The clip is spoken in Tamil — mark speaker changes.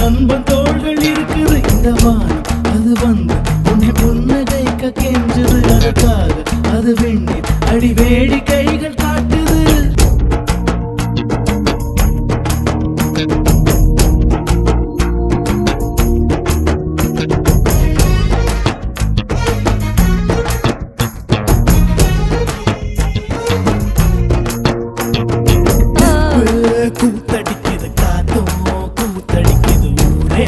Speaker 1: நண்பன் தோள்கள் இருக்குது இந்த வானம் அது வந்து உன்னை புன்னகைக்க கெஞ்சுது அதற்காக அது வெண்ணீர் அடி வேடி கைகள் காட்டுது கூத்தடிக்குது காத்தும் கூத்தடிக்குது ஊரே